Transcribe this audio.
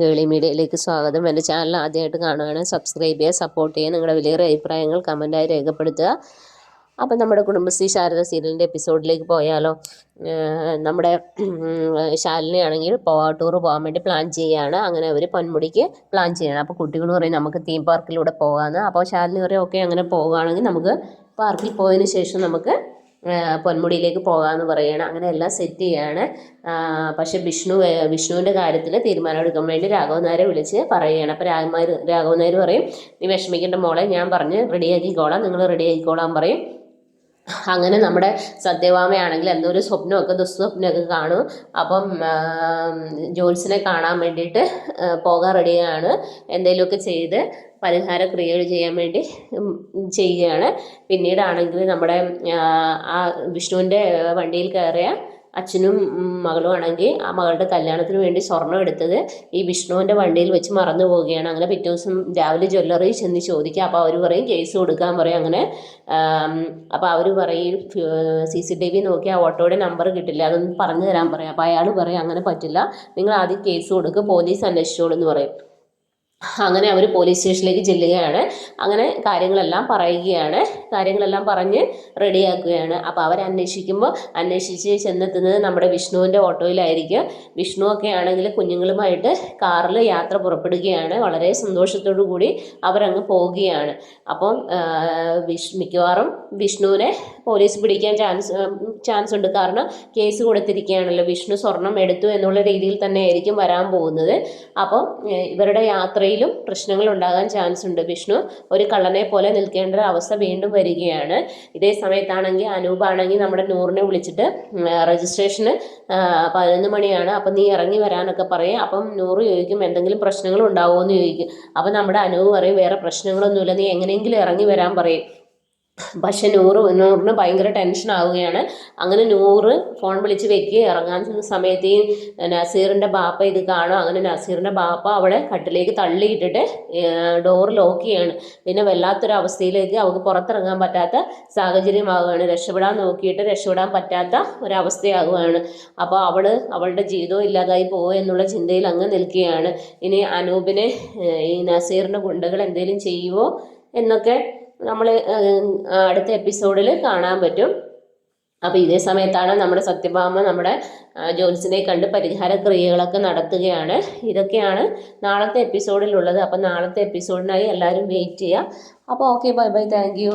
ഗേളി മീഡിയയിലേക്ക് സ്വാഗതം. എൻ്റെ ചാനൽ ആദ്യമായിട്ട് കാണുകയാണ്, സബ്സ്ക്രൈബ് ചെയ്യുക, സപ്പോർട്ട് ചെയ്യുക, നിങ്ങളുടെ വിലയേറിയ അഭിപ്രായങ്ങൾ കമൻറ്റായി രേഖപ്പെടുത്തുക. അപ്പം നമ്മുടെ കുടുംബശ്രീ ശാരദ സീരിയലിൻ്റെ എപ്പിസോഡിലേക്ക് പോയാലോ. നമ്മുടെ ശാലിനി ആണെങ്കിൽ ടൂർ പോകാൻ വേണ്ടി പ്ലാൻ ചെയ്യുകയാണ്. അങ്ങനെ അവർ പൊന്മുടിക്ക് പ്ലാൻ ചെയ്യണം. അപ്പോൾ കുട്ടികൾ പറയും നമുക്ക് തീം പാർക്കിലൂടെ പോകാമെന്ന്. അപ്പോൾ ശാലിനി പറയും ഓക്കെ, അങ്ങനെ പോകുകയാണെങ്കിൽ നമുക്ക് പാർക്കിൽ പോയതിന് ശേഷം നമുക്ക് പൊന്മുടിയിലേക്ക് പോകാമെന്ന് പറയുകയാണ്. അങ്ങനെ എല്ലാം സെറ്റ് ചെയ്യുകയാണ്. പക്ഷേ വിഷ്ണുവിൻ്റെ കാര്യത്തിൽ തീരുമാനം എടുക്കാൻ വേണ്ടി രാഘവൻ നായരെ വിളിച്ച് പറയുകയാണ്. അപ്പോൾ രാഘവൻ നായർ പറയും നീ വിഷമിക്കേണ്ട മോളെ, ഞാൻ പറഞ്ഞ് റെഡിയാക്കിക്കോളാം, നിങ്ങൾ റെഡിയാക്കിക്കോളാൻ പറയും. അങ്ങനെ നമ്മുടെ സത്യഭാമയാണെങ്കിൽ എന്തോ ഒരു സ്വപ്നമൊക്കെ ദുസ്വപ്നമൊക്കെ കാണും. അപ്പം ജോത്സ്യനെ കാണാൻ വേണ്ടിയിട്ട് പോകാൻ റെഡിയാണ്. എന്തെങ്കിലുമൊക്കെ ചെയ്ത് പരിഹാര ക്രിയകൾ ചെയ്യാൻ വേണ്ടി ചെയ്യുകയാണ്. പിന്നീടാണെങ്കിൽ നമ്മുടെ ആ വിഷ്ണുവിൻ്റെ വണ്ടിയിൽ കയറിയ അച്ഛനും മകളും ആണെങ്കിൽ ആ മകളുടെ കല്യാണത്തിന് വേണ്ടി സ്വർണം എടുത്തത് ഈ വിഷ്ണുവിൻ്റെ വണ്ടിയിൽ വെച്ച് മറന്നു പോവുകയാണ്. അങ്ങനെ പിറ്റേ ദിവസം രാവിലെ ജ്വല്ലറി ചെന്ന് ചോദിക്കുക. അപ്പോൾ അവർ പറയും കേസ് കൊടുക്കാൻ പറയും. അങ്ങനെ അപ്പോൾ അവർ പറയും CCTV നോക്കി ആ ഓട്ടോയുടെ നമ്പർ കിട്ടില്ല, അതൊന്നും പറഞ്ഞു തരാൻ പറയും. അപ്പോൾ അയാൾ പറയും അങ്ങനെ പറ്റില്ല, നിങ്ങൾ ആദ്യം കേസ് കൊടുക്കുക, പോലീസ് അന്വേഷിച്ചോളൂ എന്ന് പറയും. അങ്ങനെ അവർ പോലീസ് സ്റ്റേഷനിലേക്ക് ചെല്ലുകയാണ്. അങ്ങനെ കാര്യങ്ങളെല്ലാം പറയുകയാണ്. കാര്യങ്ങളെല്ലാം പറഞ്ഞ് റെഡിയാക്കുകയാണ്. അപ്പോൾ അന്വേഷിച്ച് ചെന്നെത്തുന്നത് നമ്മുടെ വിഷ്ണുവിൻ്റെ ഓട്ടോയിലായിരിക്കും. വിഷ്ണുവൊക്കെ ആണെങ്കിൽ കുഞ്ഞുങ്ങളുമായിട്ട് കാറിൽ യാത്ര പുറപ്പെടുകയാണ്. വളരെ സന്തോഷത്തോടു കൂടി അവരങ്ങ് പോവുകയാണ്. അപ്പം മിക്കവാറും വിഷ്ണുവിനെ പോലീസ് പിടിക്കാൻ ചാൻസ് ഉണ്ട്. കാരണം കേസ് കൊടുത്തിരിക്കുകയാണല്ലോ, വിഷ്ണു സ്വർണം എടുത്തു എന്നുള്ള രീതിയിൽ തന്നെ ആയിരിക്കും വരാൻ പോകുന്നത്. അപ്പം ഇവരുടെ യാത്രയിലും പ്രശ്നങ്ങൾ ഉണ്ടാകാൻ ചാൻസ് ഉണ്ട്. വിഷ്ണു ഒരു കള്ളനെ പോലെ നിൽക്കേണ്ട അവസ്ഥ വീണ്ടും വരികയാണ്. ഇതേ സമയത്താണെങ്കിൽ അനൂപാണെങ്കിൽ നമ്മുടെ നൂറിനെ വിളിച്ചിട്ട് രജിസ്ട്രേഷന് 11 മണിയാണ്, അപ്പം നീ ഇറങ്ങി വരാനൊക്കെ പറയും. അപ്പം നൂറ് ചോദിക്കും എന്തെങ്കിലും പ്രശ്നങ്ങൾ ഉണ്ടാവുമോ എന്ന് ചോദിക്കും. അപ്പം നമ്മുടെ അനൂപ് പറയും വേറെ പ്രശ്നങ്ങളൊന്നുമില്ല, നീ എങ്ങനെയെങ്കിലും ഇറങ്ങി വരാൻ പറയും. പക്ഷെ നൂറിന് ഭയങ്കര ടെൻഷൻ ആവുകയാണ്. അങ്ങനെ നൂറ് ഫോൺ വിളിച്ച് വെക്കുക. ഇറങ്ങാൻ സമയത്ത് ഈ നസീറിൻ്റെ ബാപ്പ ഇത് കാണും. അങ്ങനെ നസീറിൻ്റെ ബാപ്പ അവിടെ കട്ടിലേക്ക് തള്ളിയിട്ടിട്ട് ഡോർ ലോക്ക് ചെയ്യാണ്. പിന്നെ വല്ലാത്തൊരവസ്ഥയിലേക്ക് അവൾക്ക് പുറത്തിറങ്ങാൻ പറ്റാത്ത സാഹചര്യമാവുകയാണ്. രക്ഷപ്പെടാൻ നോക്കിയിട്ട് രക്ഷപ്പെടാൻ പറ്റാത്ത ഒരവസ്ഥയാകുകയാണ്. അപ്പോൾ അവളുടെ ജീവിതവും ഇല്ലാതായി പോകുമോ എന്നുള്ള ചിന്തയിൽ അങ്ങ് നിൽക്കുകയാണ്. ഇനി അനൂപിനെ ഈ നസീറിൻ്റെ ഗുണ്ടകൾ എന്തെങ്കിലും ചെയ്യുമോ എന്നൊക്കെ നമ്മൾ അടുത്ത എപ്പിസോഡിൽ കാണാൻ പറ്റും. അപ്പോൾ ഇതേ സമയത്താണ് നമ്മുടെ സത്യഭാമ നമ്മുടെ ജോത്സ്യനെ കണ്ട് പരിഹാര ക്രിയകളൊക്കെ നടത്തുകയാണ്. ഇതൊക്കെയാണ് നാളത്തെ എപ്പിസോഡിലുള്ളത്. അപ്പോൾ നാളത്തെ എപ്പിസോഡിനായി എല്ലാവരും വെയിറ്റ് ചെയ്യുക. അപ്പോൾ okay, bye bye, thank you.